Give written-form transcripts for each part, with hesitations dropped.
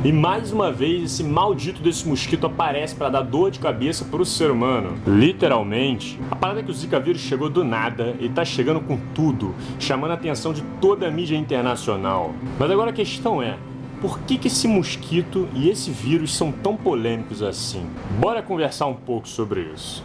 E mais uma vez esse maldito desse mosquito aparece para dar dor de cabeça pro ser humano. Literalmente. A parada é que o Zika vírus chegou do nada e tá chegando com tudo, chamando a atenção de toda a mídia internacional. Mas agora a questão é, por que esse mosquito e esse vírus são tão polêmicos assim? Bora conversar um pouco sobre isso.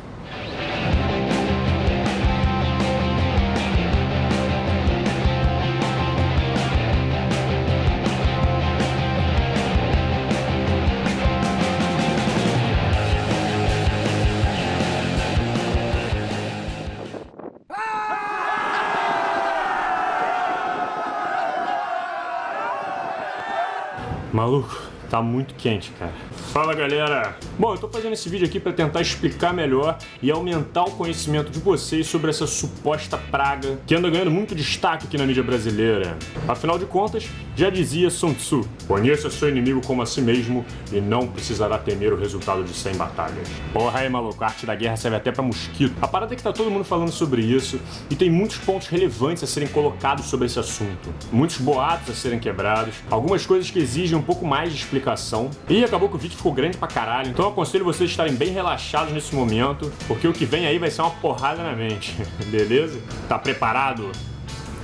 Maluco, tá muito quente, cara. Fala, galera! Bom, eu tô fazendo esse vídeo aqui pra tentar explicar melhor e aumentar o conhecimento de vocês sobre essa suposta praga que anda ganhando muito destaque aqui na mídia brasileira. Afinal de contas, já dizia Sun Tzu: conheça seu inimigo como a si mesmo e não precisará temer o resultado de 100 batalhas. Porra aí, maluco, a arte da guerra serve até pra mosquito. A parada é que tá todo mundo falando sobre isso e tem muitos pontos relevantes a serem colocados sobre esse assunto. Muitos boatos a serem quebrados, algumas coisas que exigem um pouco mais de explicação. E acabou que o vídeo ficou grande pra caralho, então eu aconselho vocês a estarem bem relaxados nesse momento, porque o que vem aí vai ser uma porrada na mente, beleza? Tá preparado?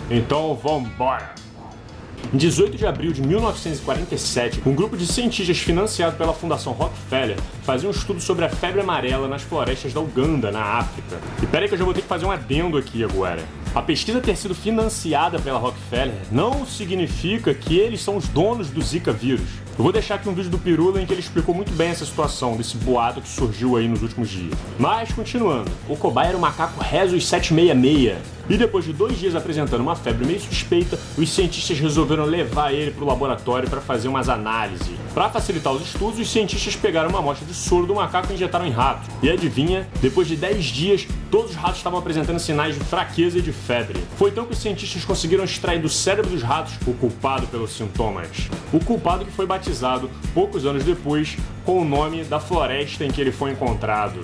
Então vambora! Em 18 de abril de 1947, um grupo de cientistas financiado pela Fundação Rockefeller fazia um estudo sobre a febre amarela nas florestas da Uganda, na África. E pera aí que eu já vou ter que fazer um adendo aqui agora. A pesquisa ter sido financiada pela Rockefeller não significa que eles são os donos do Zika vírus. Eu vou deixar aqui um vídeo do Pirula em que ele explicou muito bem essa situação, desse boato que surgiu aí nos últimos dias. Mas, continuando, o cobaia era o macaco Rhesus 766. E depois de 2 dias apresentando uma febre meio suspeita, os cientistas resolveram levar ele para o laboratório para fazer umas análises. Para facilitar os estudos, os cientistas pegaram uma amostra de soro do macaco e injetaram em ratos. E adivinha, depois de 10 dias, todos os ratos estavam apresentando sinais de fraqueza e de febre. Foi então que os cientistas conseguiram extrair do cérebro dos ratos o culpado pelos sintomas. O culpado que foi batizado, poucos anos depois, com o nome da floresta em que ele foi encontrado: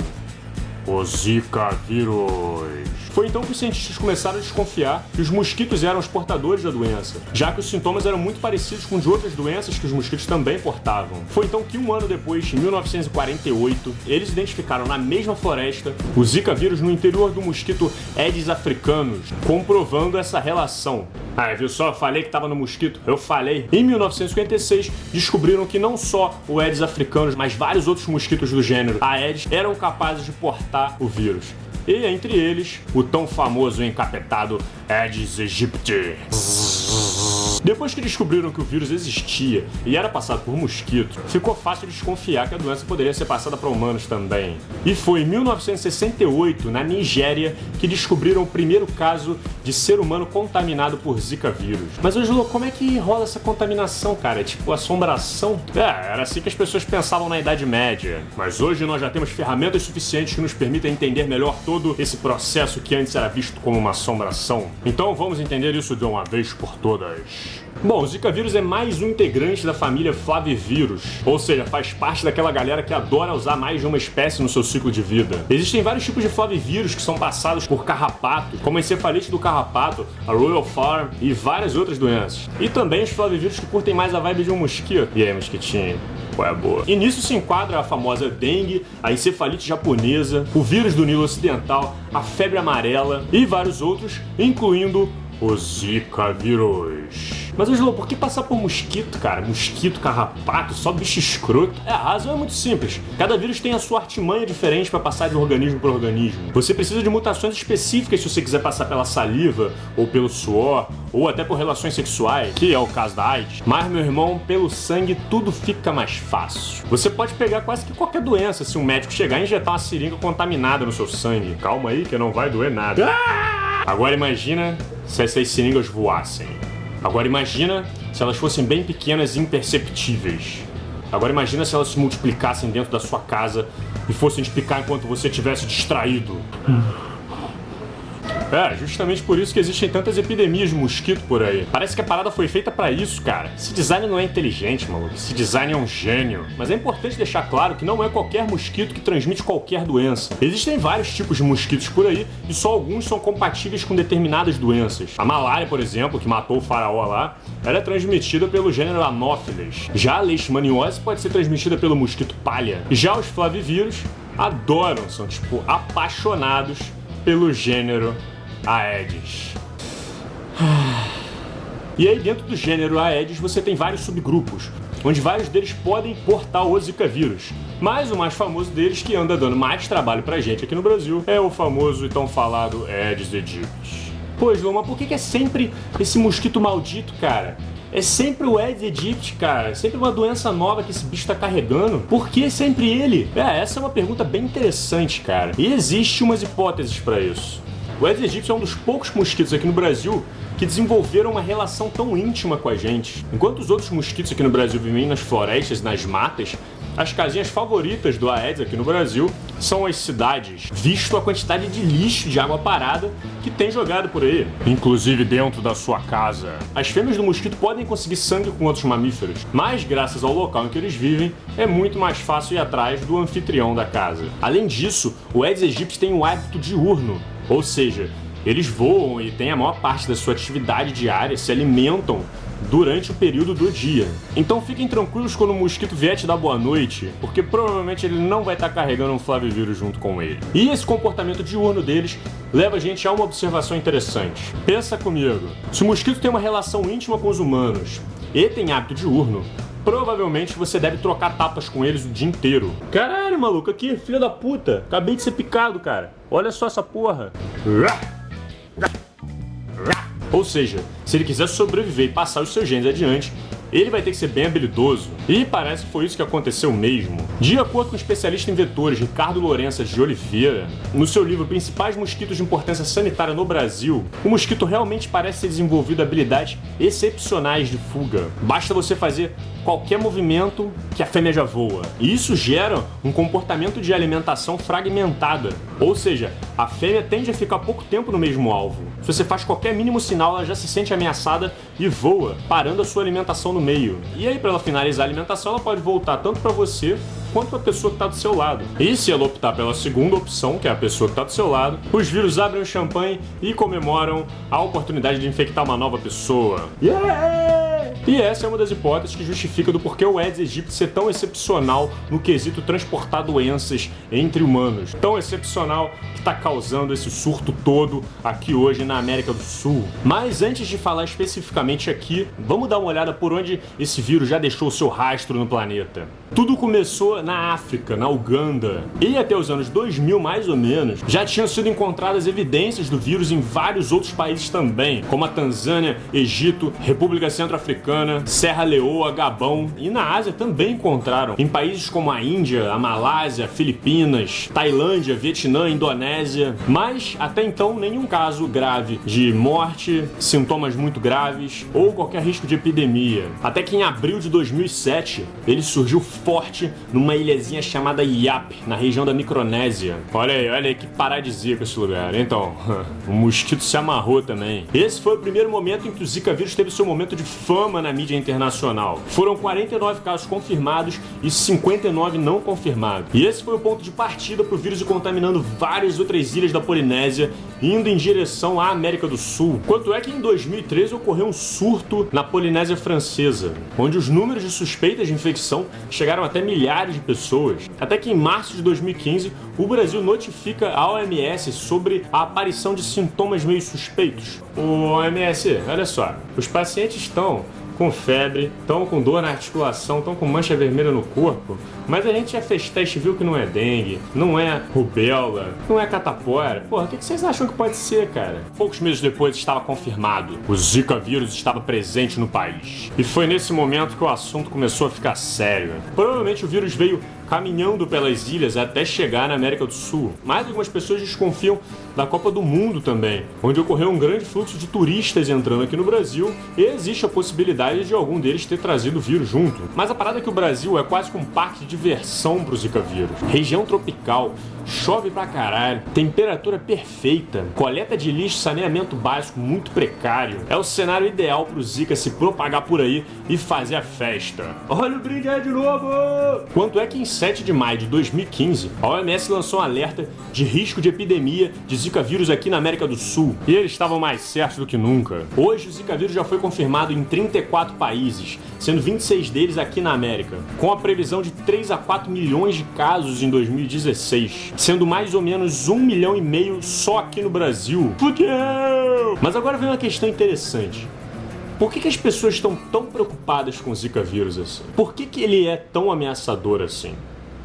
o Zika vírus. Foi então que os cientistas começaram a desconfiar que os mosquitos eram os portadores da doença, já que os sintomas eram muito parecidos com de outras doenças que os mosquitos também portavam. Foi então que 1 ano depois, em 1948, eles identificaram na mesma floresta o Zika vírus no interior do mosquito Aedes africanus, comprovando essa relação. Ah, viu só? Falei que tava no mosquito. Eu falei. Em 1956, descobriram que não só o Aedes africanus, mas vários outros mosquitos do gênero Aedes eram capazes de portar o vírus. E entre eles, o tão famoso e encapetado Aedes aegypti. Depois que descobriram que o vírus existia e era passado por mosquito, ficou fácil desconfiar que a doença poderia ser passada para humanos também. E foi em 1968, na Nigéria, que descobriram o primeiro caso de ser humano contaminado por Zika vírus. Mas, Angelo, como é que rola essa contaminação, cara? É tipo assombração? Era assim que as pessoas pensavam na Idade Média. Mas hoje nós já temos ferramentas suficientes que nos permitem entender melhor todo esse processo que antes era visto como uma assombração. Então vamos entender isso de uma vez por todas. Bom, o Zika vírus é mais um integrante da família Flavivirus, ou seja, faz parte daquela galera que adora usar mais de uma espécie no seu ciclo de vida. Existem vários tipos de Flavivírus que são passados por carrapato, como a encefalite do carrapato, a Royal Farm e várias outras doenças. E também os Flavivírus que curtem mais a vibe de um mosquito. E aí, mosquitinho? Qual é a boa? E nisso se enquadra a famosa dengue, a encefalite japonesa, o vírus do Nilo Ocidental, a febre amarela e vários outros, incluindo o Zika vírus. Mas, Angelo, por que passar por mosquito, cara? Mosquito, carrapato, só bicho escroto? A razão é muito simples. Cada vírus tem a sua artimanha diferente para passar de organismo para organismo. Você precisa de mutações específicas se você quiser passar pela saliva, ou pelo suor, ou até por relações sexuais, que é o caso da AIDS. Mas, meu irmão, pelo sangue tudo fica mais fácil. Você pode pegar quase que qualquer doença se um médico chegar e injetar uma seringa contaminada no seu sangue. Calma aí que não vai doer nada. Agora imagina se essas seringas voassem. Agora imagina se elas fossem bem pequenas e imperceptíveis. Agora imagina se elas se multiplicassem dentro da sua casa e fossem te picar enquanto você estivesse distraído. É, justamente por isso que existem tantas epidemias de mosquito por aí. Parece que a parada foi feita pra isso, cara. Esse design não é inteligente, maluco. Esse design é um gênio. Mas é importante deixar claro que não é qualquer mosquito que transmite qualquer doença. Existem vários tipos de mosquitos por aí e só alguns são compatíveis com determinadas doenças. A malária, por exemplo, que matou o faraó lá, ela é transmitida pelo gênero Anopheles. Já a leishmaniose pode ser transmitida pelo mosquito palha. Já os flavivírus adoram, são tipo apaixonados pelo gênero Aedes. E aí dentro do gênero Aedes você tem vários subgrupos, onde vários deles podem portar o Zika vírus. Mas o mais famoso deles, que anda dando mais trabalho pra gente aqui no Brasil, é o famoso e tão falado Aedes aegypti. Pô, João, mas por que é sempre esse mosquito maldito, cara? É sempre o Aedes aegypti, cara. É sempre uma doença nova que esse bicho tá carregando. Por que sempre ele? Essa é uma pergunta bem interessante, cara. E existe umas hipóteses pra isso. O Aedes aegypti é um dos poucos mosquitos aqui no Brasil que desenvolveram uma relação tão íntima com a gente. Enquanto os outros mosquitos aqui no Brasil vivem nas florestas, nas matas, as casinhas favoritas do Aedes aqui no Brasil são as cidades, visto a quantidade de lixo de água parada que tem jogado por aí, inclusive dentro da sua casa. As fêmeas do mosquito podem conseguir sangue com outros mamíferos, mas graças ao local em que eles vivem, é muito mais fácil ir atrás do anfitrião da casa. Além disso, o Aedes aegypti tem um hábito diurno, ou seja, eles voam e têm a maior parte da sua atividade diária, se alimentam durante o período do dia. Então fiquem tranquilos quando o mosquito vier te dar boa noite, porque provavelmente ele não vai estar carregando um flavivírus junto com ele. E esse comportamento diurno deles leva a gente a uma observação interessante. Pensa comigo, se o mosquito tem uma relação íntima com os humanos e tem hábito diurno, provavelmente você deve trocar tapas com eles o dia inteiro. Caralho, maluco, aqui, filho da puta, acabei de ser picado, cara. Olha só essa porra. Ou seja, se ele quiser sobreviver e passar os seus genes adiante, ele vai ter que ser bem habilidoso. E parece que foi isso que aconteceu mesmo. De acordo com o especialista em vetores Ricardo Lourenço de Oliveira, no seu livro Principais Mosquitos de Importância Sanitária no Brasil, o mosquito realmente parece ter desenvolvido habilidades excepcionais de fuga. Basta você fazer qualquer movimento que a fêmea já voa. E isso gera um comportamento de alimentação fragmentada. Ou seja, a fêmea tende a ficar pouco tempo no mesmo alvo. Se você faz qualquer mínimo sinal, ela já se sente ameaçada e voa, parando a sua alimentação no meio. E aí, para ela finalizar a alimentação, ela pode voltar tanto para você quanto para a pessoa que está do seu lado. E se ela optar pela segunda opção, que é a pessoa que está do seu lado, os vírus abrem o champanhe e comemoram a oportunidade de infectar uma nova pessoa. Yeah! E essa é uma das hipóteses que justifica do porquê o Aedes aegypti ser tão excepcional no quesito transportar doenças entre humanos. Tão excepcional que está causando esse surto todo aqui hoje na América do Sul. Mas antes de falar especificamente aqui, vamos dar uma olhada por onde esse vírus já deixou o seu rastro no planeta. Tudo começou na África, na Uganda. E até os anos 2000, mais ou menos, já tinham sido encontradas evidências do vírus em vários outros países também, como a Tanzânia, Egito, República Centro-Africana, Serra Leoa, Gabão, e na Ásia também encontraram, em países como a Índia, a Malásia, Filipinas, Tailândia, Vietnã, Indonésia, mas até então nenhum caso grave de morte, sintomas muito graves ou qualquer risco de epidemia. Até que em abril de 2007, ele surgiu forte numa ilhazinha chamada Yap, na região da Micronésia. Olha aí que paradisíaco esse lugar. Então, o mosquito se amarrou também. Esse foi o primeiro momento em que o Zika vírus teve seu momento de fama na mídia internacional. Foram 49 casos confirmados e 59 não confirmados. E esse foi o ponto de partida para o vírus ir contaminando várias outras ilhas da Polinésia, indo em direção à América do Sul. Quanto é que em 2013 ocorreu um surto na Polinésia Francesa, onde os números de suspeitas de infecção chegaram até milhares de pessoas. Até que em março de 2015, o Brasil notifica a OMS sobre a aparição de sintomas meio suspeitos. Ô OMS, olha só, os pacientes estão com febre, estão com dor na articulação, estão com mancha vermelha no corpo, mas a gente já fez teste e viu que não é dengue, não é rubéola, não é catapora. Porra, o que vocês acham que pode ser, cara? Poucos meses depois estava confirmado, o Zika vírus estava presente no país. E foi nesse momento que o assunto começou a ficar sério. Provavelmente o vírus veio caminhando pelas ilhas até chegar na América do Sul. Mas algumas pessoas desconfiam da Copa do Mundo também, onde ocorreu um grande fluxo de turistas entrando aqui no Brasil e existe a possibilidade de algum deles ter trazido o vírus junto. Mas a parada é que o Brasil é quase que um parque de diversão pro Zika vírus. Região tropical, chove pra caralho, temperatura perfeita, lenta, coleta de lixo, saneamento básico muito precário. É o cenário ideal pro Zika se propagar por aí e fazer a festa. Olha o brinde aí de novo! Quanto é que em 7 de maio de 2015, a OMS lançou um alerta de risco de epidemia de Zika vírus aqui na América do Sul. E eles estavam mais certos do que nunca. Hoje o Zika vírus já foi confirmado em 34 países, sendo 26 deles aqui na América, com a previsão de 3 a 4 milhões de casos em 2016, sendo mais ou menos 1,5 milhão só aqui no Brasil. Fudeu! Mas agora vem uma questão interessante. Por que as pessoas estão tão preocupadas com o Zika vírus assim? Por que ele é tão ameaçador assim?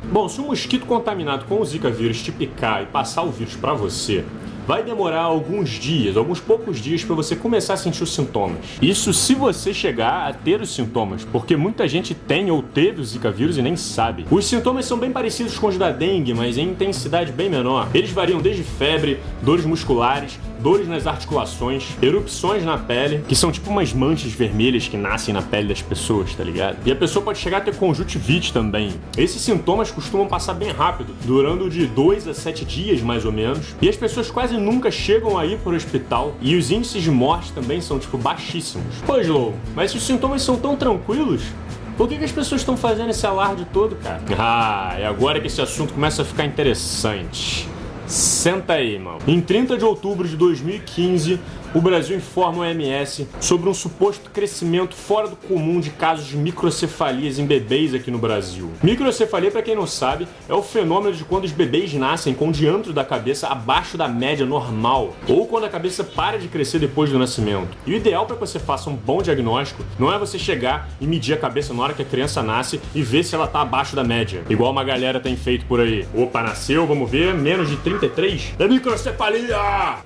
Bom, se um mosquito contaminado com o Zika vírus te picar e passar o vírus para você, vai demorar alguns dias, alguns poucos dias para você começar a sentir os sintomas. Isso se você chegar a ter os sintomas, porque muita gente tem ou teve o Zika vírus e nem sabe. Os sintomas são bem parecidos com os da dengue, mas em intensidade bem menor. Eles variam desde febre, dores musculares, dores nas articulações, erupções na pele, que são tipo umas manchas vermelhas que nascem na pele das pessoas, tá ligado? E a pessoa pode chegar a ter conjuntivite também. Esses sintomas costumam passar bem rápido, durando de 2 a 7 dias mais ou menos, e as pessoas quase nunca chegam a ir para o hospital, e os índices de morte também são tipo baixíssimos. Pois, Lou, mas se os sintomas são tão tranquilos, por que as pessoas estão fazendo esse alarde todo, cara? Ah, é agora que esse assunto começa a ficar interessante. Senta aí, mano. Em 30 de outubro de 2015, o Brasil informa o OMS sobre um suposto crescimento fora do comum de casos de microcefalias em bebês aqui no Brasil. Microcefalia, para quem não sabe, é o fenômeno de quando os bebês nascem com o diâmetro da cabeça abaixo da média normal, ou quando a cabeça para de crescer depois do nascimento. E o ideal para que você faça um bom diagnóstico não é você chegar e medir a cabeça na hora que a criança nasce e ver se ela tá abaixo da média, igual uma galera tem feito por aí. Opa, nasceu, vamos ver, menos de 33? É microcefalia!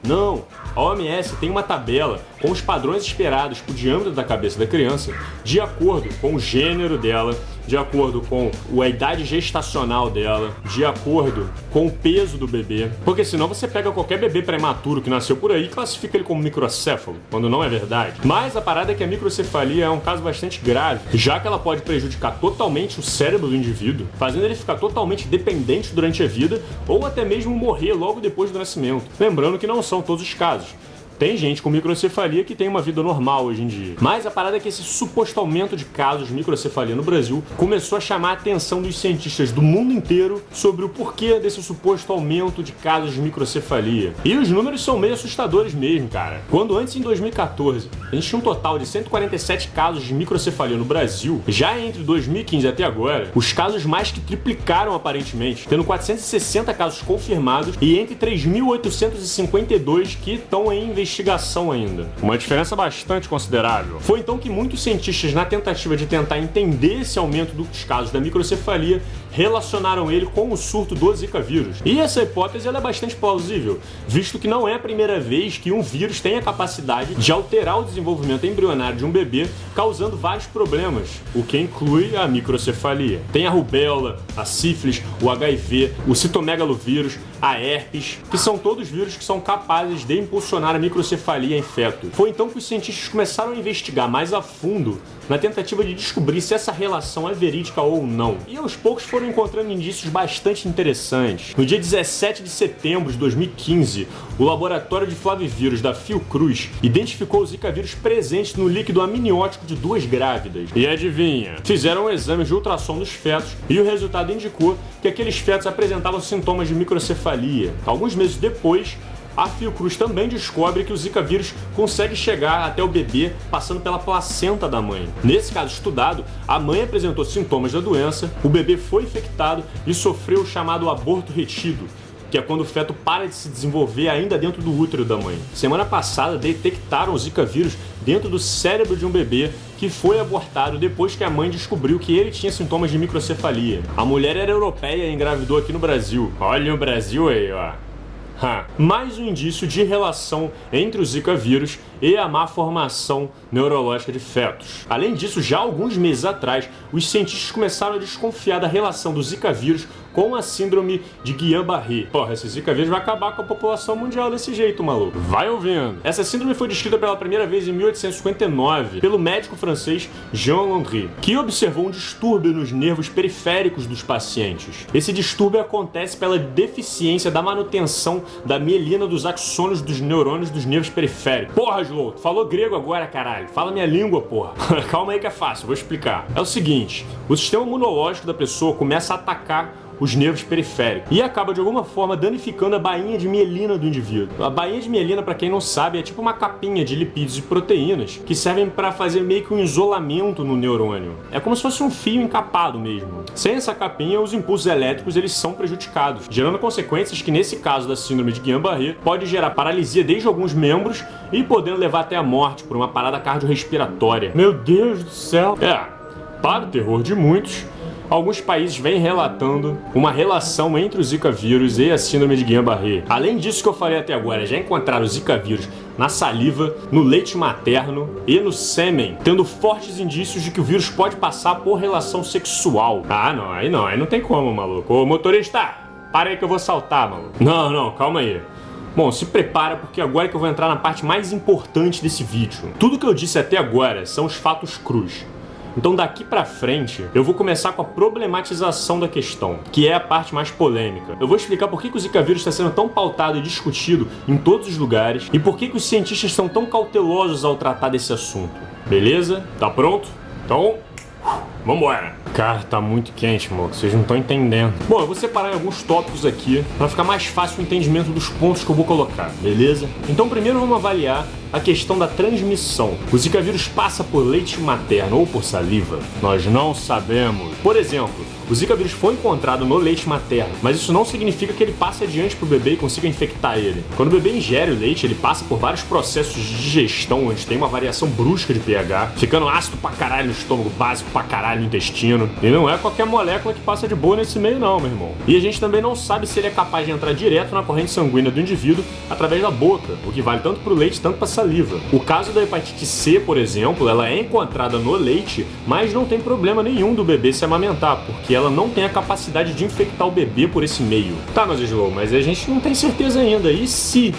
Não, a OMS tem uma tabela com os padrões esperados para o diâmetro da cabeça da criança, de acordo com o gênero dela, de acordo com a idade gestacional dela, de acordo com o peso do bebê. Porque senão você pega qualquer bebê prematuro que nasceu por aí e classifica ele como microcéfalo, quando não é verdade. Mas a parada é que a microcefalia é um caso bastante grave, já que ela pode prejudicar totalmente o cérebro do indivíduo, fazendo ele ficar totalmente dependente durante a vida ou até mesmo morrer logo depois do nascimento. Lembrando que não são todos os casos. Tem gente com microcefalia que tem uma vida normal hoje em dia. Mas a parada é que esse suposto aumento de casos de microcefalia no Brasil começou a chamar a atenção dos cientistas do mundo inteiro sobre o porquê desse suposto aumento de casos de microcefalia. E os números são meio assustadores mesmo, cara. Quando antes, em 2014, a gente tinha um total de 147 casos de microcefalia no Brasil, já entre 2015 até agora, os casos mais que triplicaram aparentemente, tendo 460 casos confirmados e entre 3.852 que estão em investigação ainda. Uma diferença bastante considerável. Foi então que muitos cientistas, na tentativa de tentar entender esse aumento dos casos da microcefalia, relacionaram ele com o surto do Zika vírus. E essa hipótese ela é bastante plausível, visto que não é a primeira vez que um vírus tem a capacidade de alterar o desenvolvimento embrionário de um bebê, causando vários problemas, o que inclui a microcefalia. Tem a rubéola, a sífilis, o HIV, o citomegalovírus, a herpes, que são todos vírus que são capazes de impulsionar a microcefalia em feto. Foi então que os cientistas começaram a investigar mais a fundo na tentativa de descobrir se essa relação é verídica ou não. E aos poucos foram encontrando indícios bastante interessantes. No dia 17 de setembro de 2015, o laboratório de flavivírus da Fiocruz identificou o Zika vírus presente no líquido amniótico de 2 grávidas. E adivinha? Fizeram um exame de ultrassom dos fetos e o resultado indicou que aqueles fetos apresentavam sintomas de microcefalia. Alguns meses depois, a Fiocruz também descobre que o Zika vírus consegue chegar até o bebê passando pela placenta da mãe. Nesse caso estudado, a mãe apresentou sintomas da doença, o bebê foi infectado e sofreu o chamado aborto retido, que é quando o feto para de se desenvolver ainda dentro do útero da mãe. Semana passada, detectaram o Zika vírus dentro do cérebro de um bebê que foi abortado depois que a mãe descobriu que ele tinha sintomas de microcefalia. A mulher era europeia e engravidou aqui no Brasil. Olha o Brasil aí, ó. Mais um indício de relação entre o Zika vírus e a má formação neurológica de fetos. Além disso, já alguns meses atrás, os cientistas começaram a desconfiar da relação do Zika vírus com a síndrome de Guillain-Barré. Porra, esse Zika vírus vai acabar com a população mundial desse jeito, maluco. Vai ouvindo. Essa síndrome foi descrita pela primeira vez em 1859 pelo médico francês Jean Landry, que observou um distúrbio nos nervos periféricos dos pacientes. Esse distúrbio acontece pela deficiência da manutenção da mielina dos axônios dos neurônios dos nervos periféricos. Porra, Slow, tu falou grego agora, caralho. Fala minha língua, porra. Calma aí que é fácil, vou explicar. É o seguinte, o sistema imunológico da pessoa começa a atacar os nervos periféricos e acaba de alguma forma danificando a bainha de mielina do indivíduo. A bainha de mielina, para quem não sabe, é tipo uma capinha de lipídios e proteínas que servem para fazer meio que um isolamento no neurônio. É como se fosse um fio encapado mesmo. Sem essa capinha, os impulsos elétricos eles são prejudicados, gerando consequências que nesse caso da síndrome de Guillain-Barré pode gerar paralisia desde alguns membros e podendo levar até a morte por uma parada cardiorrespiratória. Meu Deus do céu! Para o terror de muitos, alguns países vêm relatando uma relação entre o Zika vírus e a síndrome de Guillain-Barré. Além disso que eu falei até agora, já encontraram o Zika vírus na saliva, no leite materno e no sêmen, tendo fortes indícios de que o vírus pode passar por relação sexual. Ah, não, aí não tem como, maluco. Ô, motorista, para aí que eu vou saltar, maluco. Não, calma aí. Bom, se prepara porque agora é que eu vou entrar na parte mais importante desse vídeo. Tudo que eu disse até agora são os fatos crus. Então daqui pra frente, eu vou começar com a problematização da questão, que é a parte mais polêmica. Eu vou explicar por que o Zika vírus está sendo tão pautado e discutido em todos os lugares e por que os cientistas são tão cautelosos ao tratar desse assunto. Beleza? Tá pronto? Então, vambora! Cara, tá muito quente, mano. Vocês não estão entendendo. Bom, eu vou separar em alguns tópicos aqui pra ficar mais fácil o entendimento dos pontos que eu vou colocar, beleza? Então primeiro vamos avaliar a questão da transmissão. O Zika vírus passa por leite materno ou por saliva? Nós não sabemos. Por exemplo, o Zika vírus foi encontrado no leite materno, mas isso não significa que ele passe adiante pro bebê e consiga infectar ele. Quando o bebê ingere o leite, ele passa por vários processos de digestão, onde tem uma variação brusca de pH, ficando ácido pra caralho no estômago, básico pra caralho no intestino. E não é qualquer molécula que passa de boa nesse meio não, meu irmão. E a gente também não sabe se ele é capaz de entrar direto na corrente sanguínea do indivíduo através da boca, o que vale tanto pro leite, tanto pra saliva. O caso da hepatite C, por exemplo, ela é encontrada no leite, mas não tem problema nenhum do bebê se amamentar, porque ela não tem a capacidade de infectar o bebê por esse meio. Tá, mas Slow, mas a gente não tem certeza ainda. E se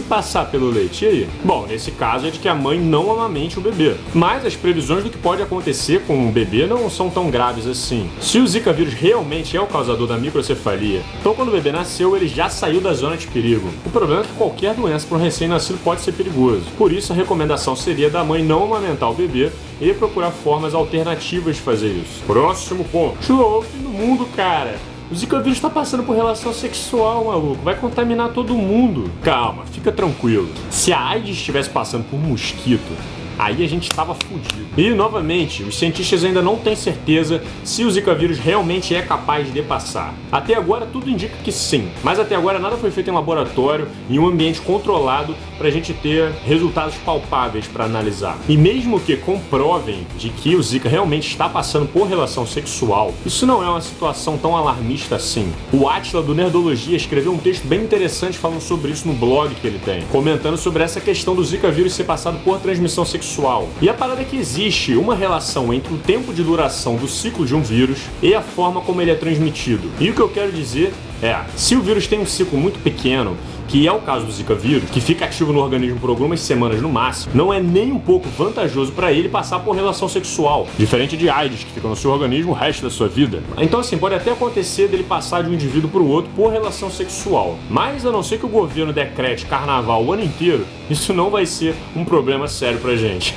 passar pelo leite? E aí? Bom, nesse caso é de que a mãe não amamente o bebê. Mas as previsões do que pode acontecer com o bebê não são tão graves assim. Se o Zika vírus realmente é o causador da microcefalia, então quando o bebê nasceu, ele já saiu da zona de perigo. O problema é que qualquer doença para um recém-nascido pode ser perigoso. Por isso, a recomendação seria da mãe não amamentar o bebê e procurar formas alternativas de fazer isso. Próximo ponto. Slow, fim do mundo, cara. O Zika vírus está passando por relação sexual, maluco. Vai contaminar todo mundo. Calma, fica tranquilo. Se a AIDS estivesse passando por mosquito, aí a gente estava fudido. E, novamente, os cientistas ainda não têm certeza se o Zika vírus realmente é capaz de passar. Até agora, tudo indica que sim. Mas até agora nada foi feito em laboratório, em um ambiente controlado, para a gente ter resultados palpáveis para analisar. E mesmo que comprovem de que o Zika realmente está passando por relação sexual, isso não é uma situação tão alarmista assim. O Átila do Nerdologia escreveu um texto bem interessante falando sobre isso no blog que ele tem, comentando sobre essa questão do Zika vírus ser passado por transmissão sexual. E a parada é que existe uma relação entre o tempo de duração do ciclo de um vírus e a forma como ele é transmitido. E o que eu quero dizer é, se o vírus tem um ciclo muito pequeno, que é o caso do Zika vírus, que fica ativo no organismo por algumas semanas no máximo, não é nem um pouco vantajoso para ele passar por relação sexual, diferente de AIDS, que fica no seu organismo o resto da sua vida. Então assim, pode até acontecer dele passar de um indivíduo para o outro por relação sexual, mas a não ser que o governo decrete carnaval o ano inteiro, isso não vai ser um problema sério pra gente.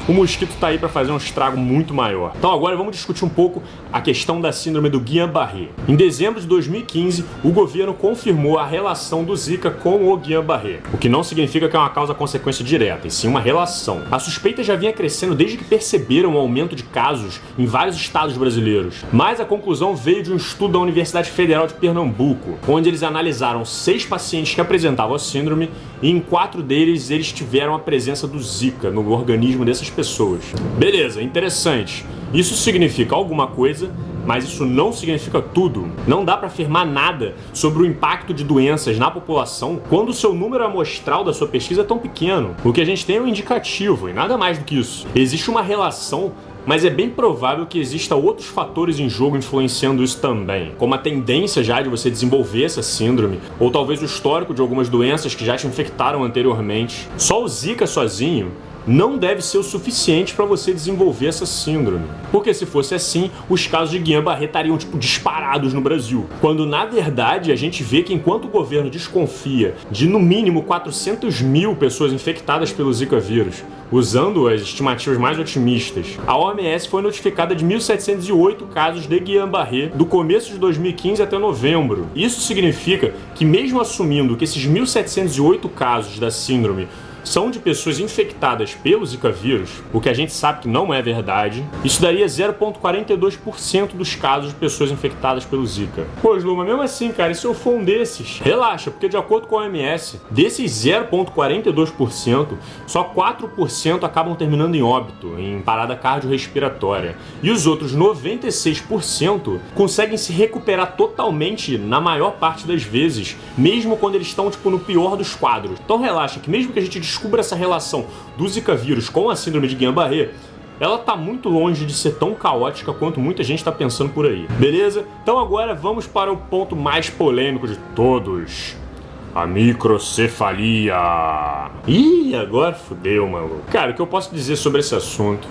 O mosquito tá aí para fazer um estrago muito maior. Então agora vamos discutir um pouco a questão da síndrome do Guillain-Barré. Em dezembro de 2015, o governo confirmou a relação do Zika com o Guillain-Barré, o que não significa que é uma causa-consequência direta, e sim uma relação. A suspeita já vinha crescendo desde que perceberam o aumento de casos em vários estados brasileiros, mas a conclusão veio de um estudo da Universidade Federal de Pernambuco, onde eles analisaram 6 pacientes que apresentavam a síndrome e em 4 deles eles tiveram a presença do Zika no organismo dessas pessoas. Beleza, interessante. Isso significa alguma coisa, mas isso não significa tudo. Não dá para afirmar nada sobre o impacto de doenças na população quando o seu número amostral da sua pesquisa é tão pequeno. O que a gente tem é um indicativo e nada mais do que isso. Existe uma relação, mas é bem provável que exista outros fatores em jogo influenciando isso também, como a tendência já de você desenvolver essa síndrome, ou talvez o histórico de algumas doenças que já te infectaram anteriormente. Só o Zika sozinho não deve ser o suficiente para você desenvolver essa síndrome. Porque se fosse assim, os casos de Guillain-Barré estariam disparados no Brasil. Quando na verdade a gente vê que enquanto o governo desconfia de no mínimo 400 mil pessoas infectadas pelo Zika vírus, usando as estimativas mais otimistas, a OMS foi notificada de 1.708 casos de Guillain-Barré do começo de 2015 até novembro. Isso significa que mesmo assumindo que esses 1.708 casos da síndrome são de pessoas infectadas pelo Zika vírus, o que a gente sabe que não é verdade, isso daria 0,42% dos casos de pessoas infectadas pelo Zika. Pô, Slu, mas mesmo assim, cara, e se eu for um desses? Relaxa, porque de acordo com a OMS, desses 0,42%, só 4% acabam terminando em óbito, em parada cardiorrespiratória. E os outros 96% conseguem se recuperar totalmente na maior parte das vezes, mesmo quando eles estão, no pior dos quadros. Então relaxa, que mesmo que a gente descubra essa relação do Zika vírus com a síndrome de Guillain-Barré, ela tá muito longe de ser tão caótica quanto muita gente tá pensando por aí. Beleza? Então agora vamos para o ponto mais polêmico de todos. A microcefalia. Ih, agora fudeu, maluco. Cara, o que eu posso dizer sobre esse assunto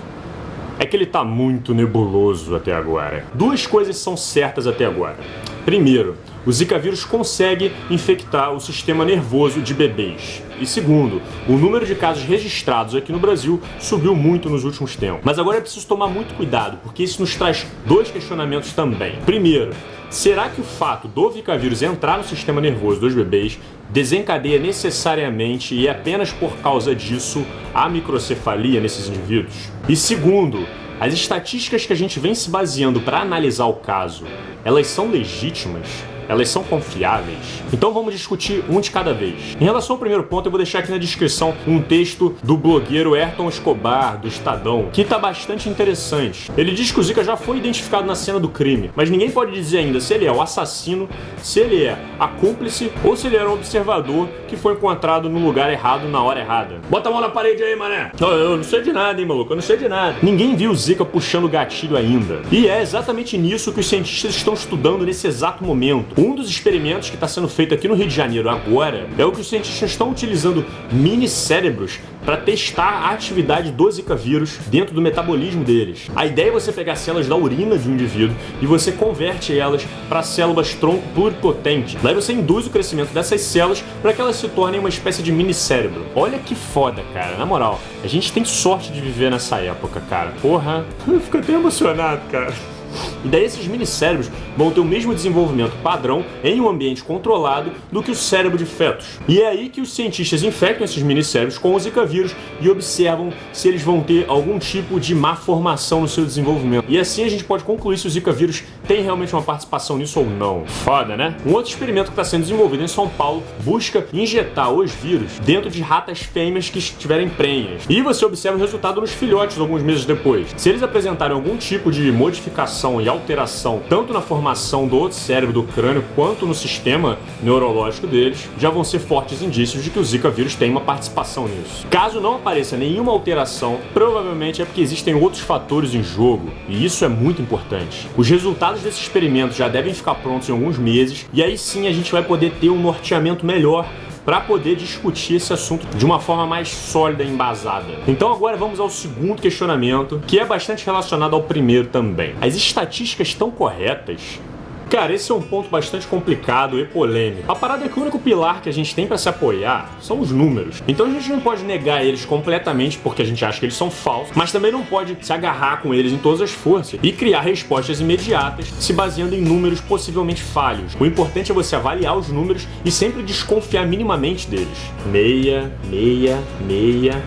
é que ele tá muito nebuloso até agora. Duas coisas são certas até agora. Primeiro, o Zika vírus consegue infectar o sistema nervoso de bebês. E segundo, o número de casos registrados aqui no Brasil subiu muito nos últimos tempos. Mas agora é preciso tomar muito cuidado, porque isso nos traz dois questionamentos também. Primeiro, será que o fato do Zika vírus entrar no sistema nervoso dos bebês desencadeia necessariamente e apenas por causa disso a microcefalia nesses indivíduos? E segundo, as estatísticas que a gente vem se baseando para analisar o caso, elas são legítimas? Elas são confiáveis? Então vamos discutir um de cada vez. Em relação ao primeiro ponto, eu vou deixar aqui na descrição um texto do blogueiro Ayrton Escobar, do Estadão, que tá bastante interessante. Ele diz que o Zika já foi identificado na cena do crime, mas ninguém pode dizer ainda se ele é o assassino, se ele é a cúmplice ou se ele era um observador que foi encontrado no lugar errado na hora errada. Bota a mão na parede aí, mané. Eu não sei de nada, hein, maluco? Eu não sei de nada. Ninguém viu o Zika puxando o gatilho ainda. E é exatamente nisso que os cientistas estão estudando nesse exato momento. Um dos experimentos que está sendo feito aqui no Rio de Janeiro agora é o que os cientistas estão utilizando mini cérebros para testar a atividade do Zika vírus dentro do metabolismo deles. A ideia é você pegar células da urina de um indivíduo e você converte elas para células tronco pluripotente. Daí você induz o crescimento dessas células para que elas se tornem uma espécie de mini cérebro. Olha que foda, cara. Na moral, a gente tem sorte de viver nessa época, cara. Porra, eu fico até emocionado, cara. E daí esses minicérebros vão ter o mesmo desenvolvimento padrão em um ambiente controlado do que o cérebro de fetos. E é aí que os cientistas infectam esses minicérebros com o Zika vírus e observam se eles vão ter algum tipo de má formação no seu desenvolvimento. E assim a gente pode concluir se o Zika vírus tem realmente uma participação nisso ou não. Foda, né? Um outro experimento que está sendo desenvolvido em São Paulo busca injetar os vírus dentro de ratas fêmeas que estiverem prenhas. E você observa o resultado nos filhotes alguns meses depois. Se eles apresentarem algum tipo de modificação e alteração tanto na formação do outro cérebro do crânio quanto no sistema neurológico deles, já vão ser fortes indícios de que o Zika vírus tem uma participação nisso. Caso não apareça nenhuma alteração, provavelmente é porque existem outros fatores em jogo, e isso é muito importante. Os resultados desse experimento já devem ficar prontos em alguns meses, e aí sim a gente vai poder ter um norteamento melhor para poder discutir esse assunto de uma forma mais sólida e embasada. Então agora vamos ao segundo questionamento, que é bastante relacionado ao primeiro também. As estatísticas estão corretas? Cara, esse é um ponto bastante complicado e polêmico. A parada é que o único pilar que a gente tem pra se apoiar são os números. Então a gente não pode negar eles completamente porque a gente acha que eles são falsos, mas também não pode se agarrar com eles em todas as forças e criar respostas imediatas se baseando em números possivelmente falhos. O importante é você avaliar os números e sempre desconfiar minimamente deles. Meia.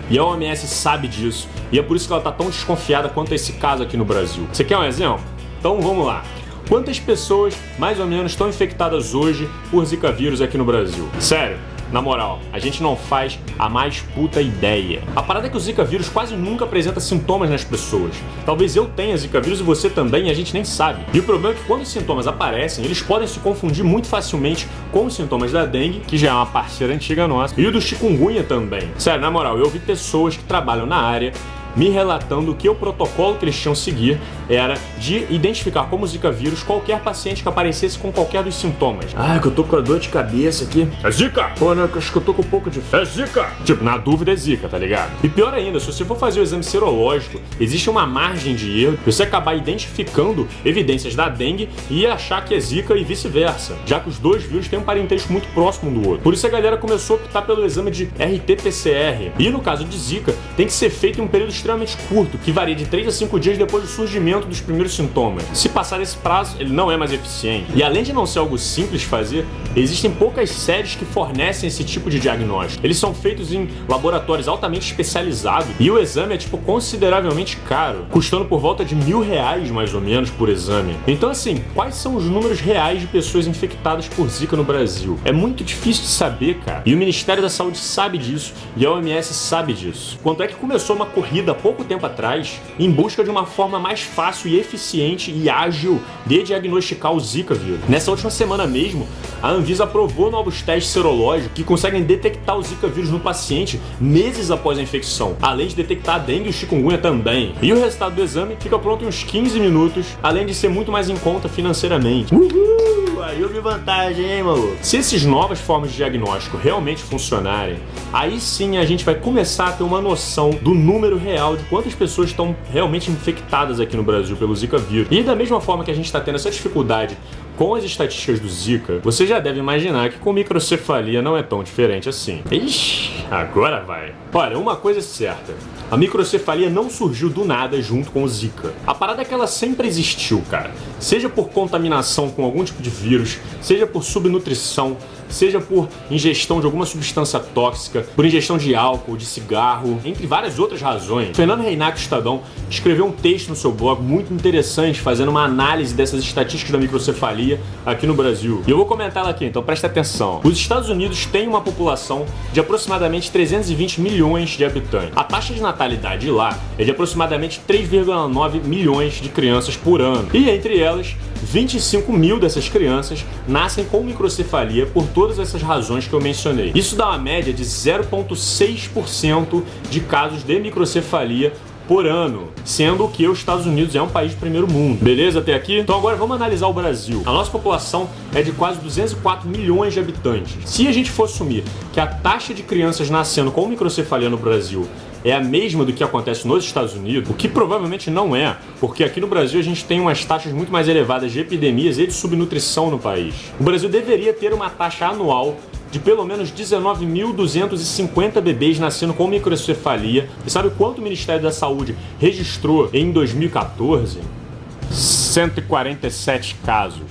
E a OMS sabe disso. E é por isso que ela tá tão desconfiada quanto a esse caso aqui no Brasil. Você quer um exemplo? Então vamos lá. Quantas pessoas, mais ou menos, estão infectadas hoje por Zika vírus aqui no Brasil? Sério, Na moral, a gente não faz a mais puta ideia. A parada é que o Zika vírus quase nunca apresenta sintomas nas pessoas. Talvez eu tenha Zika vírus e você também, e a gente nem sabe. E o problema é que quando os sintomas aparecem, eles podem se confundir muito facilmente com os sintomas da dengue, que já é uma parceira antiga nossa, e o do chikungunya também. Sério, na moral, eu vi pessoas que trabalham na área me relatando que o protocolo que eles tinham que seguir era de identificar como Zika vírus qualquer paciente que aparecesse com qualquer dos sintomas. Ah, que eu tô com a dor de cabeça aqui. É Zika? Pô, não, acho que eu tô com um pouco de fé. É Zika? Tipo, na dúvida é Zika, tá ligado? E pior ainda, se você for fazer o exame serológico, existe uma margem de erro de você acabar identificando evidências da dengue e achar que é Zika e vice-versa, já que os dois vírus têm um parentesco muito próximo um do outro. Por isso a galera começou a optar pelo exame de RT-PCR. E no caso de Zika, tem que ser feito em um período extremamente curto, que varia de 3 a 5 dias depois do surgimento dos primeiros sintomas. Se passar esse prazo, ele não é mais eficiente. E além de não ser algo simples de fazer, existem poucas séries que fornecem esse tipo de diagnóstico. Eles são feitos em laboratórios altamente especializados e o exame é consideravelmente caro, custando por volta de R$1.000 mais ou menos por exame. Então assim, quais são os números reais de pessoas infectadas por Zika no Brasil? É muito difícil de saber, cara. E o Ministério da Saúde sabe disso e a OMS sabe disso. Quanto é que começou uma corrida pouco tempo atrás em busca de uma forma mais fácil e eficiente e ágil de diagnosticar o Zika vírus. Nessa última semana mesmo, a Anvisa aprovou novos testes serológicos que conseguem detectar o Zika vírus no paciente meses após a infecção, além de detectar a dengue e o chikungunya também. E o resultado do exame fica pronto em uns 15 minutos, além de ser muito mais em conta financeiramente. Uhul! Aí eu vi vantagem, hein, maluco? Se essas novas formas de diagnóstico realmente funcionarem, aí sim a gente vai começar a ter uma noção do número real de quantas pessoas estão realmente infectadas aqui no Brasil pelo Zika vírus. E da mesma forma que a gente está tendo essa dificuldade com as estatísticas do Zika, você já deve imaginar que com microcefalia não é tão diferente assim. Ixi, agora vai. Olha, uma coisa é certa. A microcefalia não surgiu do nada junto com o Zika. A parada é que ela sempre existiu, cara. Seja por contaminação com algum tipo de vírus, seja por subnutrição, seja por ingestão de alguma substância tóxica, por ingestão de álcool, de cigarro, entre várias outras razões. Fernando Reinac Estadão escreveu um texto no seu blog muito interessante, fazendo uma análise dessas estatísticas da microcefalia aqui no Brasil. E eu vou comentar ela aqui, então presta atenção. Os Estados Unidos têm uma população de aproximadamente 320 milhões de habitantes. A taxa de natalidade lá é de aproximadamente 3,9 milhões de crianças por ano. E entre elas, 25 mil dessas crianças nascem com microcefalia por todas essas razões que eu mencionei. Isso dá uma média de 0,6% de casos de microcefalia por ano, sendo que os Estados Unidos é um país de primeiro mundo. Beleza até aqui? Então agora vamos analisar o Brasil. A nossa população é de quase 204 milhões de habitantes. Se a gente for assumir que a taxa de crianças nascendo com microcefalia no Brasil é a mesma do que acontece nos Estados Unidos, o que provavelmente não é, porque aqui no Brasil a gente tem umas taxas muito mais elevadas de epidemias e de subnutrição no país. O Brasil deveria ter uma taxa anual de pelo menos 19.250 bebês nascendo com microcefalia. E sabe quanto o Ministério da Saúde registrou em 2014? 147 casos.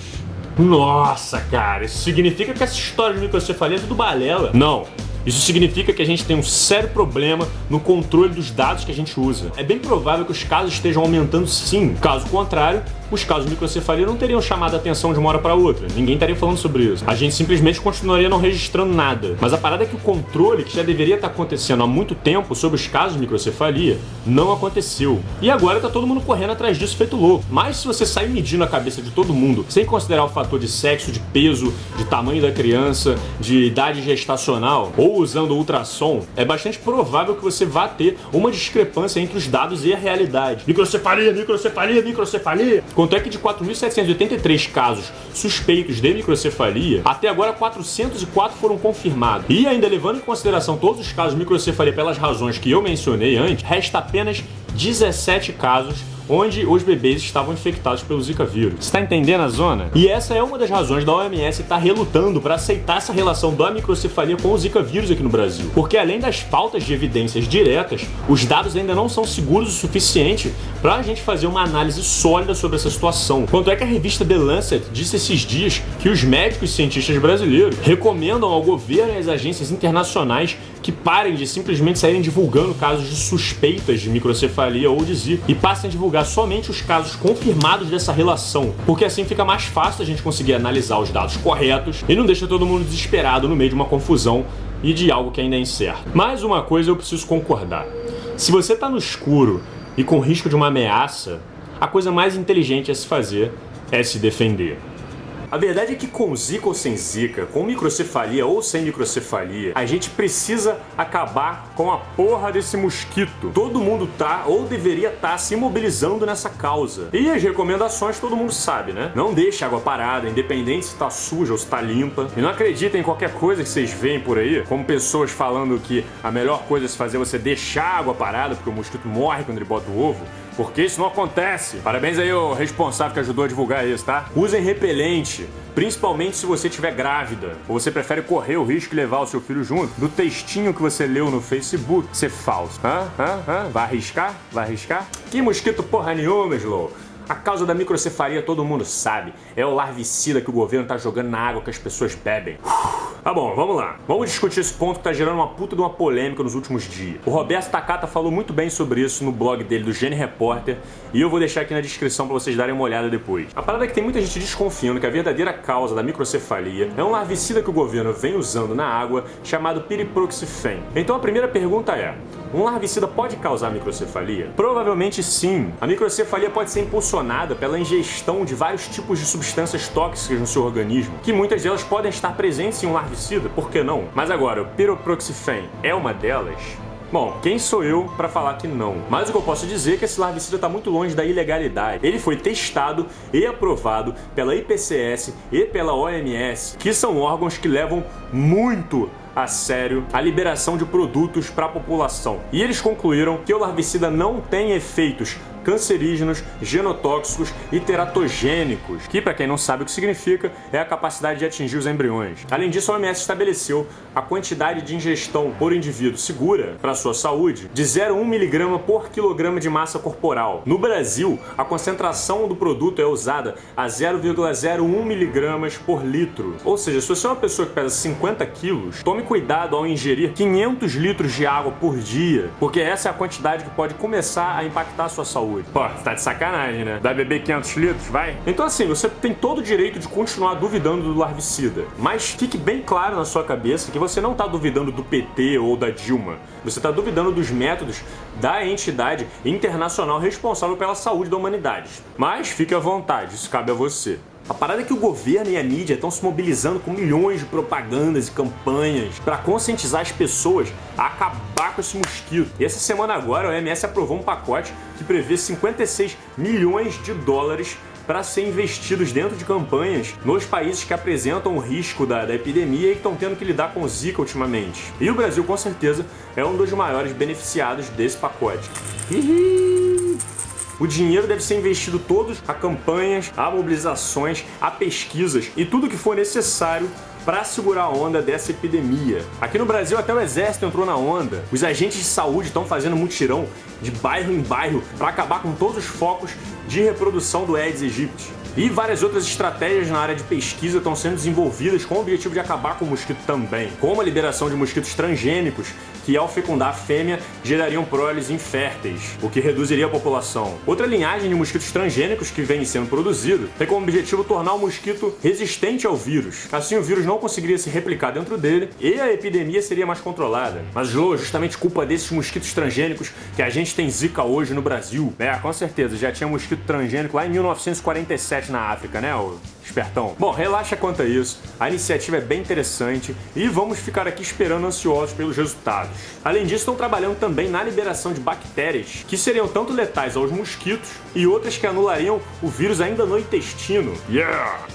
Nossa, cara, isso significa que essa história de microcefalia é tudo balela? Não. Isso significa que a gente tem um sério problema no controle dos dados que a gente usa. É bem provável que os casos estejam aumentando sim. Caso contrário, os casos de microcefalia não teriam chamado a atenção de uma hora para outra. Ninguém estaria falando sobre isso. A gente simplesmente continuaria não registrando nada. Mas a parada é que o controle, que já deveria estar acontecendo há muito tempo sobre os casos de microcefalia, não aconteceu. E agora tá todo mundo correndo atrás disso feito louco. Mas se você sair medindo a cabeça de todo mundo, sem considerar o fator de sexo, de peso, de tamanho da criança, de idade gestacional, ou usando ultrassom, é bastante provável que você vá ter uma discrepância entre os dados e a realidade. Microcefalia, microcefalia, microcefalia. Quanto é que de 4.783 casos suspeitos de microcefalia, até agora 404 foram confirmados. E ainda levando em consideração todos os casos de microcefalia pelas razões que eu mencionei antes, resta apenas 17 casos onde os bebês estavam infectados pelo Zika vírus. Você tá entendendo a zona? E essa é uma das razões da OMS estar relutando para aceitar essa relação da microcefalia com o Zika vírus aqui no Brasil. Porque além das faltas de evidências diretas, os dados ainda não são seguros o suficiente para a gente fazer uma análise sólida sobre essa situação. Quanto é que a revista The Lancet disse esses dias que os médicos e cientistas brasileiros recomendam ao governo e às agências internacionais que parem de simplesmente saírem divulgando casos de suspeitas de microcefalia ou de Zika e passem a divulgar divulgar somente os casos confirmados dessa relação, porque assim fica mais fácil a gente conseguir analisar os dados corretos e não deixa todo mundo desesperado no meio de uma confusão e de algo que ainda é incerto. Mais uma coisa eu preciso concordar. Se você tá no escuro e com risco de uma ameaça, a coisa mais inteligente a se fazer é se defender. A verdade é que com zika ou sem zika, com microcefalia ou sem microcefalia, a gente precisa acabar com a porra desse mosquito. Todo mundo tá ou deveria estar se mobilizando nessa causa. E as recomendações todo mundo sabe, né? Não deixe água parada, independente se tá suja ou se tá limpa. E não acreditem em qualquer coisa que vocês veem por aí, como pessoas falando que a melhor coisa a se fazer é você deixar a água parada, porque o mosquito morre quando ele bota o ovo. Porque isso não acontece. Parabéns aí ao responsável que ajudou a divulgar isso, tá? Usem repelente, principalmente se você estiver grávida, ou você prefere correr o risco de levar o seu filho junto, do textinho que você leu no Facebook ser falso. Vai arriscar? Vai arriscar? Que mosquito porra nenhuma, Slow. A causa da microcefalia todo mundo sabe. É o larvicida que o governo tá jogando na água que as pessoas bebem. Tá bom, vamos lá. Vamos discutir esse ponto que tá gerando uma puta de uma polêmica nos últimos dias. O Roberto Takata falou muito bem sobre isso no blog dele, do Gene Repórter, e eu vou deixar aqui na descrição pra vocês darem uma olhada depois. A parada é que tem muita gente desconfiando que a verdadeira causa da microcefalia é um larvicida que o governo vem usando na água chamado piriproxifem. Então a primeira pergunta é: um larvicida pode causar microcefalia? Provavelmente sim. A microcefalia pode ser impulsionada pela ingestão de vários tipos de substâncias tóxicas no seu organismo, que muitas delas podem estar presentes em um larvicida, por que não? Mas agora, o piriproxifem é uma delas? Bom, quem sou eu para falar que não? Mas o que eu posso dizer é que esse larvicida está muito longe da ilegalidade. Ele foi testado e aprovado pela IPCS e pela OMS, que são órgãos que levam muito a sério a liberação de produtos para a população. E eles concluíram que o larvicida não tem efeitos cancerígenos, genotóxicos e teratogênicos, que, para quem não sabe o que significa, é a capacidade de atingir os embriões. Além disso, a OMS estabeleceu a quantidade de ingestão por indivíduo segura para a sua saúde de 0,1 mg por quilograma de massa corporal. No Brasil, a concentração do produto é usada a 0,01 mg por litro. Ou seja, se você é uma pessoa que pesa 50 quilos, tome cuidado ao ingerir 500 litros de água por dia, porque essa é a quantidade que pode começar a impactar a sua saúde. Pô, você tá de sacanagem, né? Vai beber 500 litros, vai? Então assim, você tem todo o direito de continuar duvidando do larvicida, mas fique bem claro na sua cabeça que você não tá duvidando do PT ou da Dilma. Você tá duvidando dos métodos da entidade internacional responsável pela saúde da humanidade. Mas fique à vontade, isso cabe a você. A parada é que o governo e a mídia estão se mobilizando com milhões de propagandas e campanhas para conscientizar as pessoas a acabar com esse mosquito. E essa semana agora a OMS aprovou um pacote que prevê 56 milhões de dólares para ser investidos dentro de campanhas nos países que apresentam o risco da epidemia e que estão tendo que lidar com o Zika ultimamente. E o Brasil, com certeza, é um dos maiores beneficiados desse pacote. O dinheiro deve ser investido todos a campanhas, a mobilizações, a pesquisas e tudo que for necessário para segurar a onda dessa epidemia. Aqui no Brasil até o exército entrou na onda. Os agentes de saúde estão fazendo mutirão de bairro em bairro para acabar com todos os focos de reprodução do Aedes aegypti. E várias outras estratégias na área de pesquisa estão sendo desenvolvidas com o objetivo de acabar com o mosquito também, como a liberação de mosquitos transgênicos, que ao fecundar a fêmea gerariam prólises inférteis, o que reduziria a população. Outra linhagem de mosquitos transgênicos que vem sendo produzido tem como objetivo tornar o mosquito resistente ao vírus. Assim o vírus não conseguiria se replicar dentro dele e a epidemia seria mais controlada. Mas justamente culpa desses mosquitos transgênicos que a gente tem Zika hoje no Brasil. Com certeza, já tinha mosquito transgênico lá em 1947 na África, né, ô espertão? Bom, relaxa quanto a isso, a iniciativa é bem interessante e vamos ficar aqui esperando ansiosos pelos resultados. Além disso, estão trabalhando também na liberação de bactérias que seriam tanto letais aos mosquitos e outras que anulariam o vírus ainda no intestino.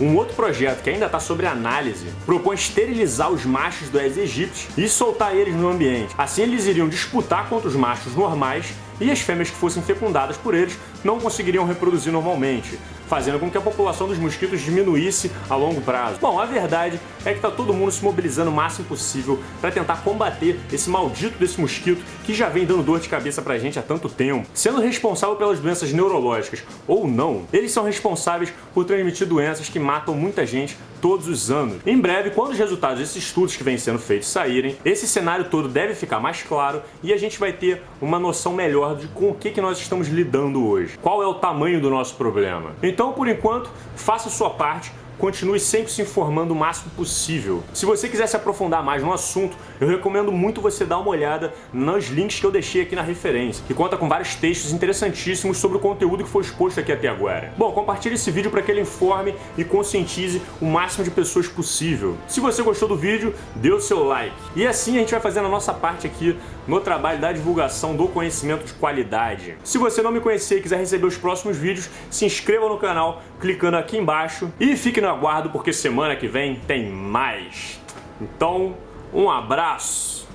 Um outro projeto que ainda está sobre análise propõe esterilizar os machos do Aedes aegypti e soltar eles no ambiente. Assim eles iriam disputar contra os machos normais e as fêmeas que fossem fecundadas por eles não conseguiriam reproduzir normalmente, fazendo com que a população dos mosquitos diminuísse a longo prazo. Bom, a verdade é que está todo mundo se mobilizando o máximo possível para tentar combater esse maldito desse mosquito que já vem dando dor de cabeça pra gente há tanto tempo. Sendo responsável pelas doenças neurológicas ou não, eles são responsáveis por transmitir doenças que matam muita gente todos os anos. Em breve, quando os resultados desses estudos que vêm sendo feitos saírem, esse cenário todo deve ficar mais claro e a gente vai ter uma noção melhor de com o que nós estamos lidando hoje. Qual é o tamanho do nosso problema. Então, por enquanto, faça a sua parte. Continue sempre se informando o máximo possível. Se você quiser se aprofundar mais no assunto, eu recomendo muito você dar uma olhada nos links que eu deixei aqui na referência, que conta com vários textos interessantíssimos sobre o conteúdo que foi exposto aqui até agora. Bom, compartilhe esse vídeo para que ele informe e conscientize o máximo de pessoas possível. Se você gostou do vídeo, dê o seu like. E assim a gente vai fazendo a nossa parte aqui no trabalho da divulgação do conhecimento de qualidade. Se você não me conhecer e quiser receber os próximos vídeos, se inscreva no canal clicando aqui embaixo e fique no aguardo porque semana que vem tem mais. Então, um abraço!